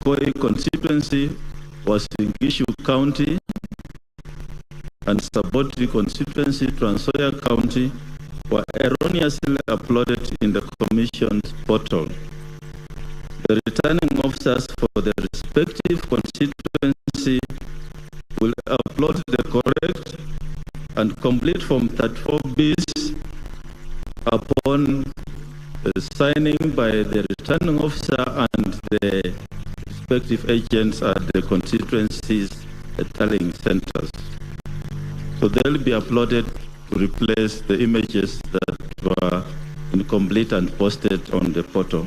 KOI constituency was in Gishu County, and Saboti constituency, Trans Nzoia County, were erroneously uploaded in the Commission's portal. The returning officers for the respective constituency will upload the correct and complete Form 34Bs upon signing by the returning officer and the respective agents at the constituencies tallying centers. So they'll be uploaded to replace the images that were incomplete and posted on the portal.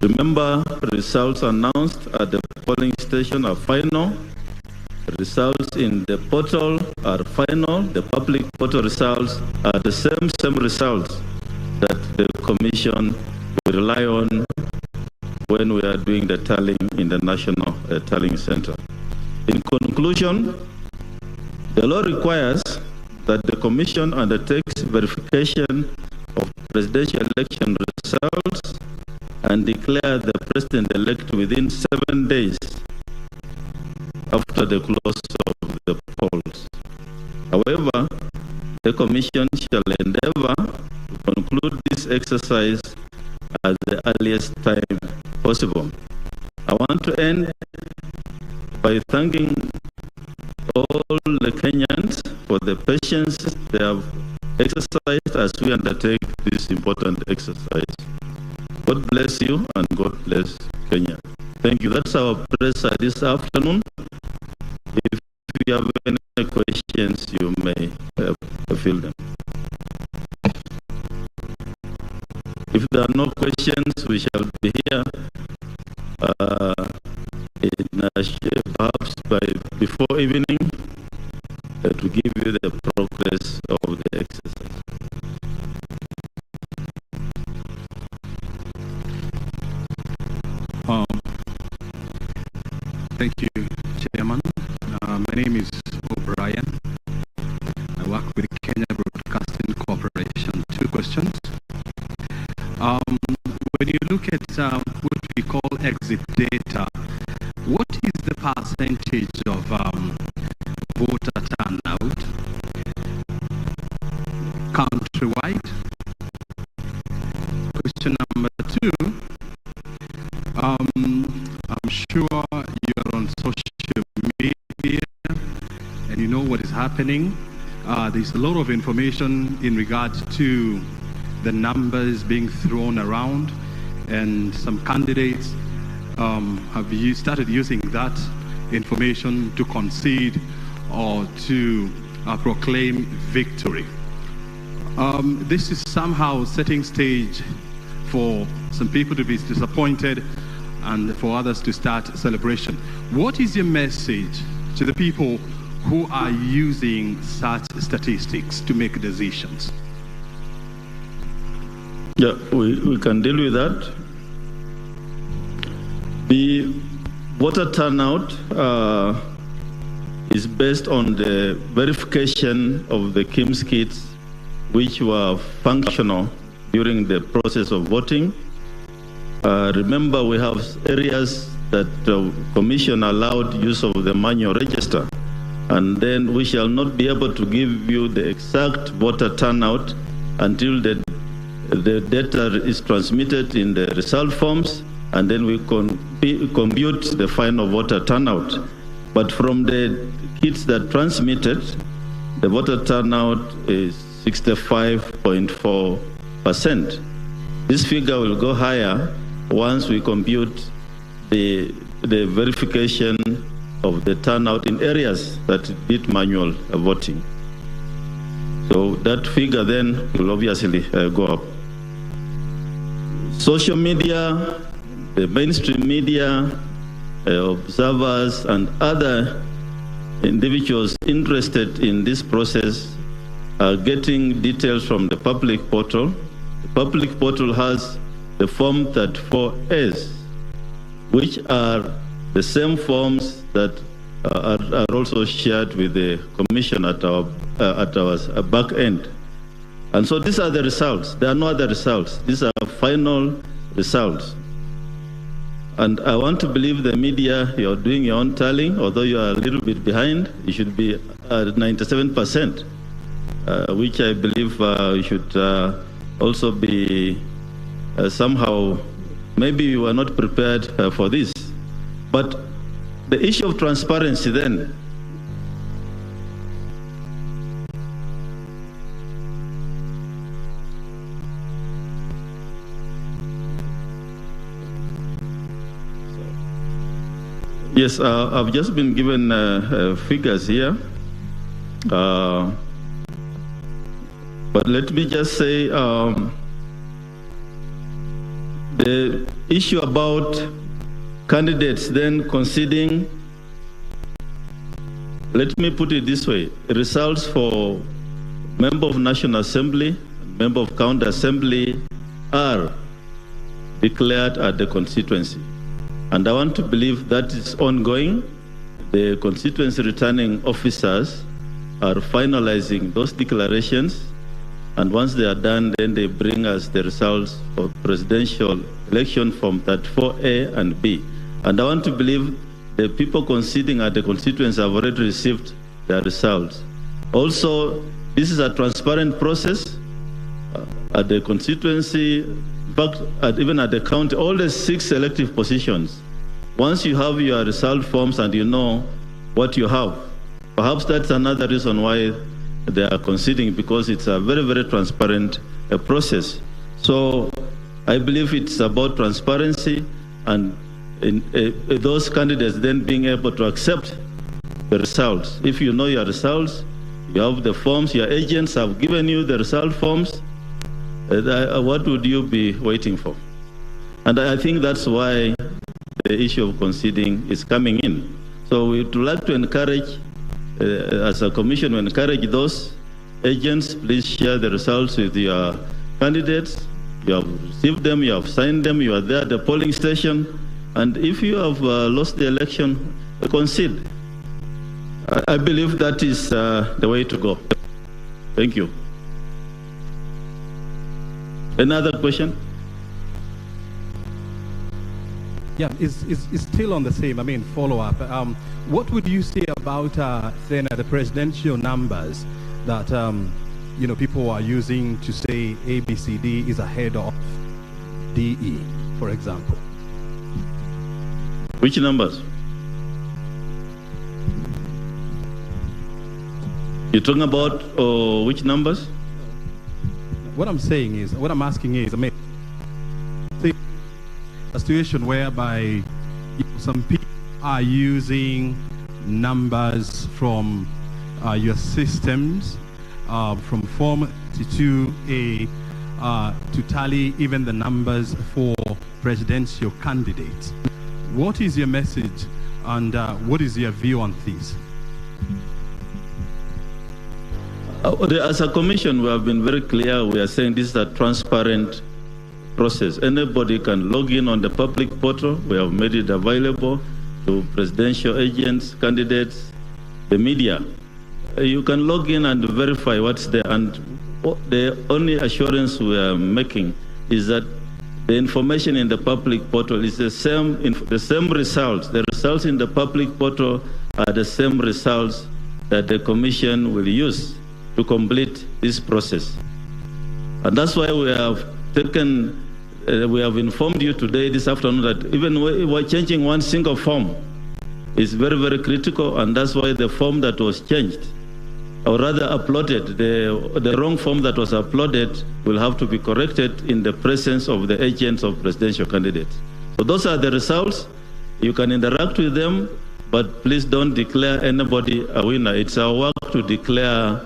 Remember, results announced at the polling station are final. Results in the portal are final. The public portal results are the same results that the Commission will rely on when we are doing the tallying in the National Tallying Center. In conclusion, the law requires that the Commission undertakes verification of presidential election results and declare the president-elect within 7 days after the close of the polls. However, the Commission shall endeavor to conclude this exercise at the earliest time possible. I want to end by thanking all the Kenyans for the patience they have exercised as we undertake this important exercise. God bless you and God bless Kenya. Thank you. That's our press this afternoon. If you have any questions, you may fill them. If there are no questions, we shall be here perhaps before evening to give you the progress of the exercise. Thank you, Chairman. My name is O'Brien. I work with Kenya Broadcasting Corporation. 2 questions. When you look at what we call exit data, what is the percentage of voter turnout countrywide? Question number 2, I'm sure you're on social media and you know what is happening. There's a lot of information in regards to the numbers being thrown around, and some candidates have started using that information to concede or to proclaim victory. This is somehow setting stage for some people to be disappointed and for others to start celebration. What is your message to the people who are using such statistics to make decisions? Yeah, we can deal with that. The voter turnout is based on the verification of the KIMS kits which were functional during the process of voting. Remember, we have areas that the Commission allowed use of the manual register, and then we shall not be able to give you the exact voter turnout until the data is transmitted in the result forms, and then we compute the final voter turnout. But from the kits that transmitted, the voter turnout is 65.4%. This figure will go higher once we compute the verification of the turnout in areas that did manual voting. So that figure then will obviously go up. Social media, the mainstream media, observers and other individuals interested in this process are getting details from the public portal. The public portal has the Form 34As, which are the same forms that are also shared with the Commission at our back end. And so these are the results. There are no other results. These are final results. And I want to believe the media, you're doing your own tallying, although you are a little bit behind. You should be at 97%, which I believe you should also be somehow, maybe you are not prepared for this. But the issue of transparency then, yes, I've just been given figures here. But let me just say the issue about candidates then conceding, let me put it this way, results for member of National Assembly, member of County Assembly are declared at the constituency. And I want to believe that is ongoing. The constituency returning officers are finalizing those declarations. And once they are done, then they bring us the results of presidential election from 34A and B. And I want to believe the people conceding at the constituency have already received their results. Also, this is a transparent process at the constituency, in fact, even at the county, all the 6 elective positions. Once you have your result forms and you know what you have, perhaps that's another reason why they are conceding, because it's a very, very transparent process. So I believe it's about transparency and those candidates then being able to accept the results. If you know your results, you have the forms, your agents have given you the result forms, what would you be waiting for? And I think that's why the issue of conceding is coming in. So we would like to encourage, as a commission, we encourage those agents, please share the results with your candidates. You have received them, you have signed them, you are there at the polling station. And if you have lost the election, concede. I believe that is the way to go. Thank you. Another question? Yeah, it's still on the same, follow-up. What would you say about then the presidential numbers that people are using to say ABCD is ahead of DE, for example? Which numbers? You're talking about which numbers? What I'm asking is, a situation whereby some people are using numbers from your systems, from Form 32A, to tally even the numbers for presidential candidates. What is your message and what is your view on this? As a commission, we have been very clear. We are saying this is a transparent process. Anybody can log in on the public portal. We have made it available to presidential agents, candidates, the media. You can log in and verify what's there. And the only assurance we are making is that the information in the public portal is the same results. The results in the public portal are the same results that the commission will use to complete this process. And that's why we have taken, we have informed you today, this afternoon, that even we're changing one single form is very, very critical, and that's why the form that was changed, or rather uploaded, the wrong form that was uploaded will have to be corrected in the presence of the agents of presidential candidates. So those are the results. You can interact with them, but please don't declare anybody a winner. It's our work to declare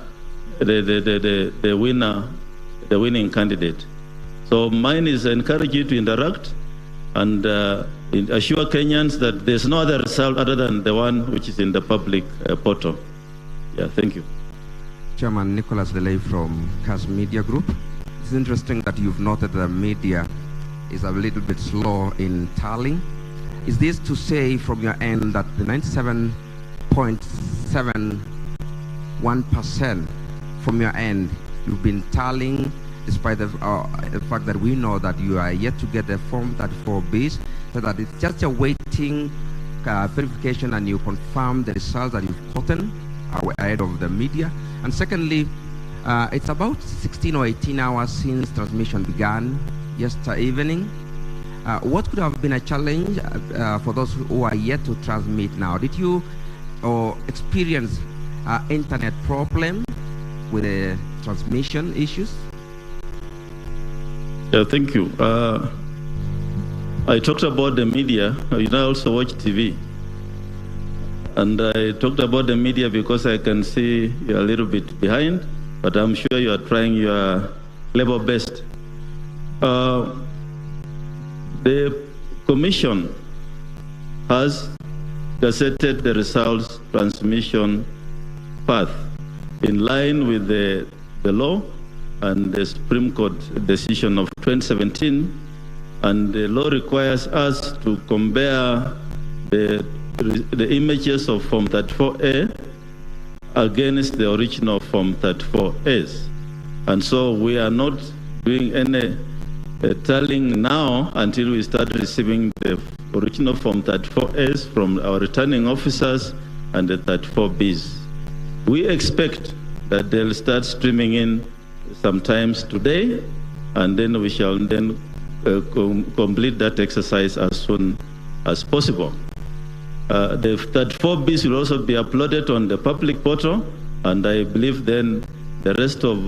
the winner, the winning candidate. So mine is encourage you to interact and assure Kenyans that there's no other result other than the one which is in the public portal. Yeah, thank you. Chairman Nicholas Delay from KISII Media Group. It's interesting that you've noted that the media is a little bit slow in tallying. Is this to say from your end that the 97.71% from your end you've been tallying, despite the fact that we know that you are yet to get the Form 34Bs, said that it's just a waiting verification and you confirm the results that you've gotten ahead of the media. And secondly, it's about 16 or 18 hours since transmission began yesterday evening. What could have been a challenge for those who are yet to transmit now? Did you experience internet problem with the transmission issues? Yeah, thank you. I talked about the media. You know, I also watch TV. And I talked about the media because I can see you're a little bit behind, but I'm sure you are trying your level best. The Commission has gazetted the results transmission path in line with the law and the Supreme Court decision of 2017, and the law requires us to compare the images of Form 34A against the original Form 34As. And so we are not doing any tallying now until we start receiving the original Form 34As from our returning officers and the 34Bs. We expect that they'll start streaming in sometimes today, and then we shall then complete that exercise as soon as possible. The 34Bs will also be uploaded on the public portal, and I believe then the rest of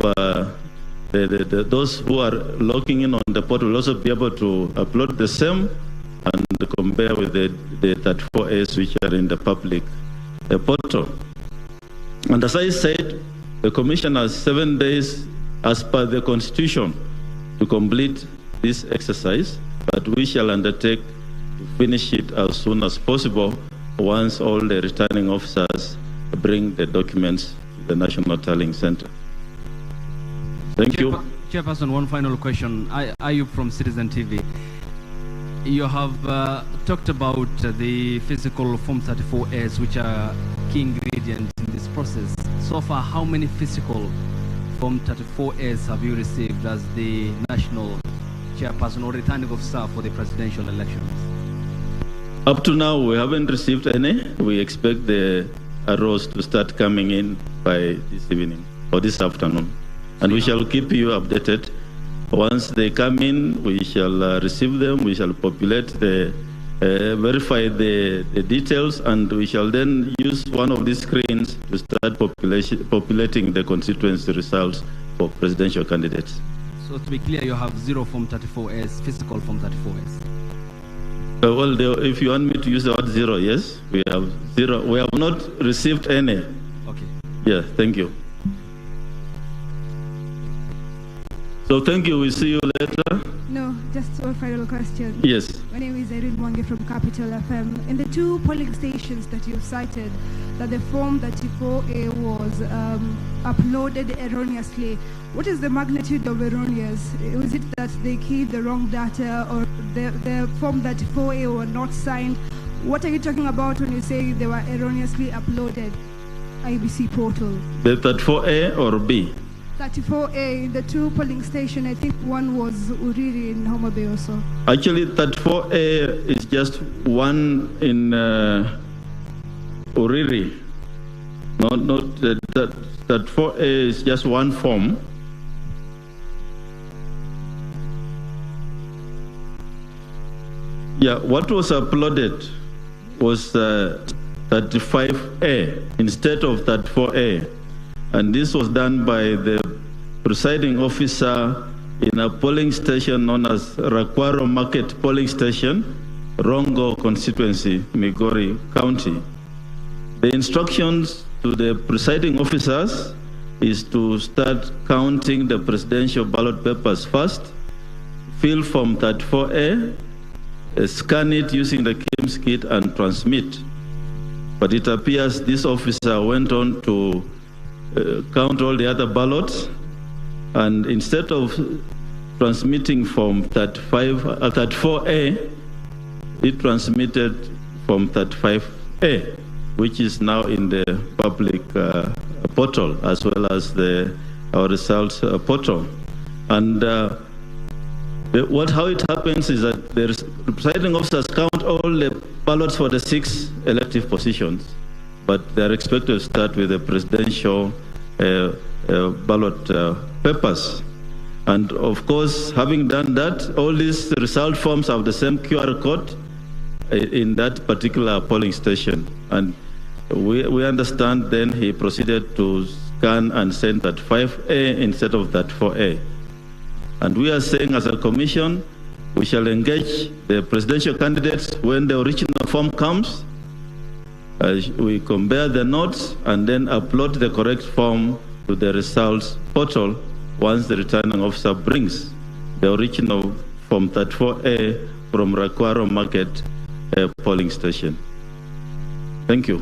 those who are logging in on the portal will also be able to upload the same and compare with the 34As which are in the public portal. And as I said, the Commission has 7 days as per the Constitution to complete this exercise, but we shall undertake to finish it as soon as possible once all the returning officers bring the documents to the National Tallying Center. Thank you. Chairperson, one final question. Ayub from Citizen TV. You have talked about the physical Form 34As, which are key ingredients in this process. So far, how many physical Form 34As have you received as the national chairperson or returning officer for the presidential elections? Up to now, we haven't received any. We expect the arrows to start coming in by this evening or this afternoon. And we shall keep you updated. Once they come in, we shall receive them, we shall populate verify the details, and we shall then use one of these screens to start populating the constituency results for presidential candidates. So to be clear, you have 0 Form 34As, physical Form 34As. Well, if you want me to use the word 0, yes, we have 0. We have not received any. Okay. Yeah, thank you. So thank you. We'll see you later. No, just one final question. Yes. My name is Erin Mwangi from Capital FM. In the 2 polling stations that you've cited, that the Form 34A was uploaded erroneously, what is the magnitude of erroneous? Was it that they keyed the wrong data, or the Form 34A were not signed? What are you talking about when you say they were erroneously uploaded? IBC portal. The 34A or B? 34A in the 2 polling station. I think one was Uriri in Homa Bay also. Actually, 34A is just one in Uriri. Not that 34A is just one form. Yeah, what was uploaded was 35A instead of 34A. And this was done by the presiding officer in a polling station known as Rakwaro Market Polling Station, Rongo constituency, Migori County. The instructions to the presiding officers is to start counting the presidential ballot papers first, fill Form 34A, scan it using the KIMS kit and transmit. But it appears this officer went on to count all the other ballots, and instead of transmitting Form 34A, it transmitted Form 35A, which is now in the public portal as well as our results portal. And How it happens is that the presiding officers count all the ballots for the 6 elective positions, but they're expected to start with the presidential ballot papers. And of course, having done that, all these result forms have the same QR code in that particular polling station. And we understand then he proceeded to scan and send that 5A instead of that 4A. And we are saying as a commission, we shall engage the presidential candidates when the original form comes. We compare the notes and then upload the correct form to the results portal once the returning officer brings the original form 34A from Rakwaro Market polling station. Thank you.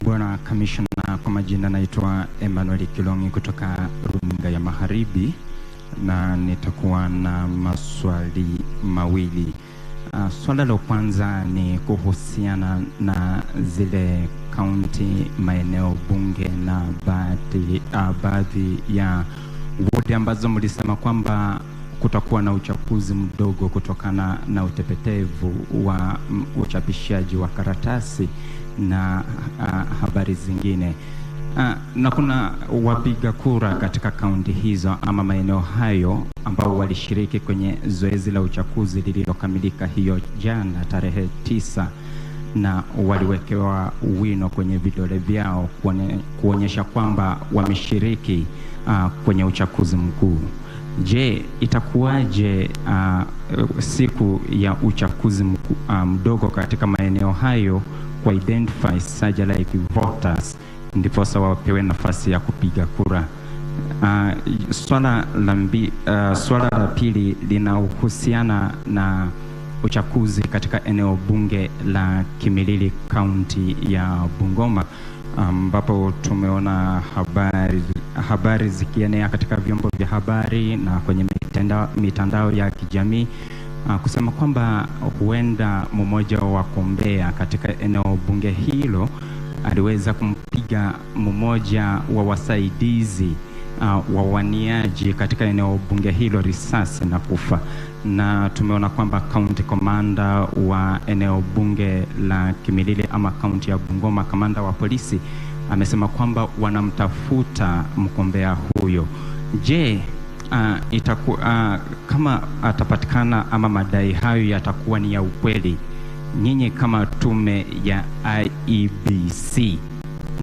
Bwana Kamishna, kwa majina naitwa Emmanuel Kilongi kutoka runinga ya Magharibi, na nitakuwa na maswali mawili. Swala la kwanza ni kuhusiana na zile kaunti, maeneo bunge na baadhi ya wodi ambazo mlisema kwamba kutakuwa na uchaguzi mdogo kutokana na utepetevu wa uchapishaji wa karatasi na habari zingine. Na kuna wapiga kura katika kaunti hizo ama maeneo hayo ambao walishiriki kwenye zoezi la uchaguzi lililokamilika hiyo jana tarehe 9, na waliwekewa wino kwenye vidole vyao kuonyesha kwamba wameshiriki kwenye uchaguzi mkuu. Je, itakuwaje siku ya uchaguzi mdogo katika maeneo hayo kwa identify such like voters ndipo sawa wapewe nafasi ya kupiga kura? Swala la pili linahusiana na uchaguzi katika eneo bunge la Kimilili kaunti ya Bungoma, ambapo tumeona habari zikienea katika vyombo vya habari na kwenye mitandao ya kijamii kusema kwamba huenda mmoja wa wagombea katika eneo bunge hilo aliweza kumpiga mmoja wa wasaidizi wa waniaji katika eneo bunge hilo risasi na kufa. Na tumeona kwamba county commander wa eneo bunge la Kimilili ama kaunti ya Bungoma, kamanda wa polisi, amesema kwamba wanamtafuta mgombea huyo. Je, kama atapatikana ama madai hayo yatakuwa ni ya ukweli, nyinyi kama tume ya IEBC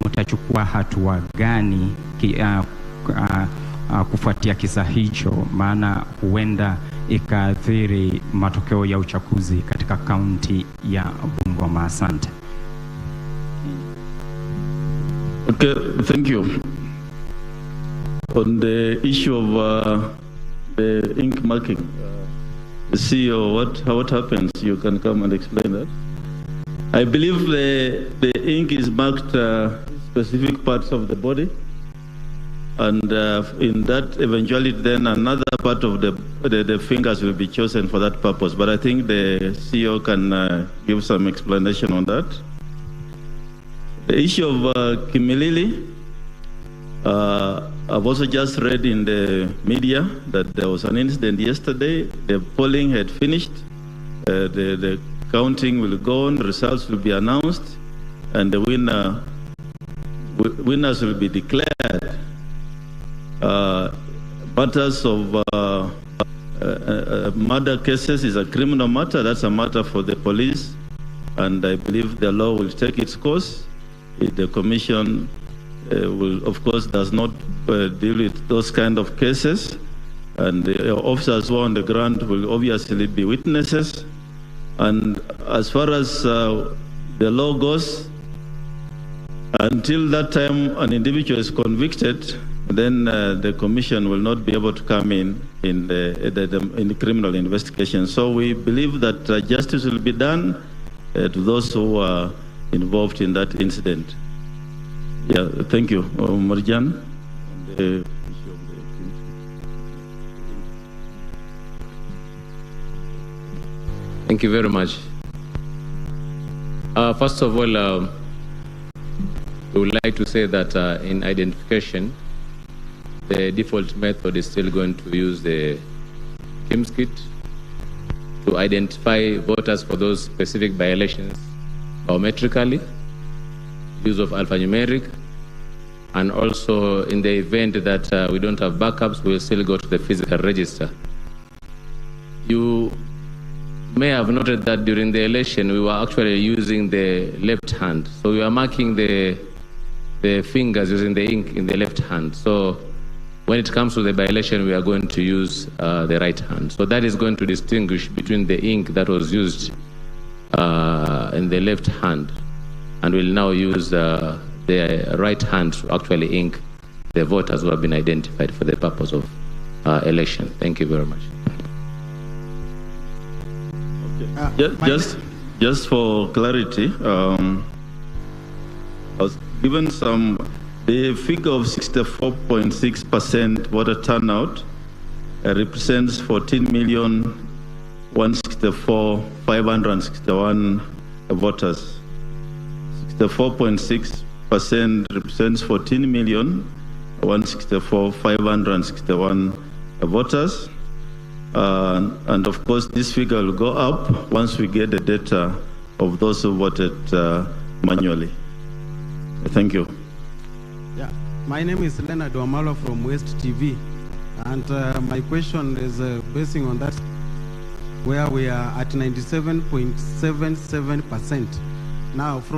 mtachukua hatua gani kufuatia kisa hicho, maana huenda ikaathiri matokeo ya uchaguzi katika kaunti ya Bungoma? Asante. Okay, thank you. On the issue of the ink marking, the CEO, what happens? You can come and explain that. I believe the ink is marked specific parts of the body, and in that eventuality then another part of the fingers will be chosen for that purpose. But I think the CEO can give some explanation on that. The issue of Kimilili, I've also just read in the media that there was an incident yesterday. The polling had finished, the counting will go on, results will be announced, and the winners will be declared. Matters of murder cases is a criminal matter. That's a matter for the police, and I believe the law will take its course. The commission will, of course, does not deal with those kind of cases, and the officers who are on the ground will obviously be witnesses. And as far as the law goes, until that time an individual is convicted, then the commission will not be able to come in the criminal investigation. So we believe that justice will be done to those who are involved in that incident. Yeah, thank you. Marjan. Thank you very much. First of all, we would like to say that in identification, the default method is still going to use the KIMS kit to identify voters for those specific by-elections biometrically, use of alphanumeric, and also in the event that we don't have backups, we'll still go to the physical register. You may have noted that during the election, we were actually using the left hand. So we are marking the fingers using the ink in the left hand. So when it comes to the by-election, we are going to use the right hand. So that is going to distinguish between the ink that was used in the left hand, and we'll now use the right hand to actually ink the voters who have been identified for the purpose of election. Thank you very much. Just for clarity, I was given the figure of 64.6% voter turnout represents 14,164,561 voters. 64.6% represents 14,164,561 voters. And of course, this figure will go up once we get the data of those who voted manually. Thank you. Yeah, my name is Leonard Wamalo from West TV, and my question is basing on that, where we are at 97.77%. Now, from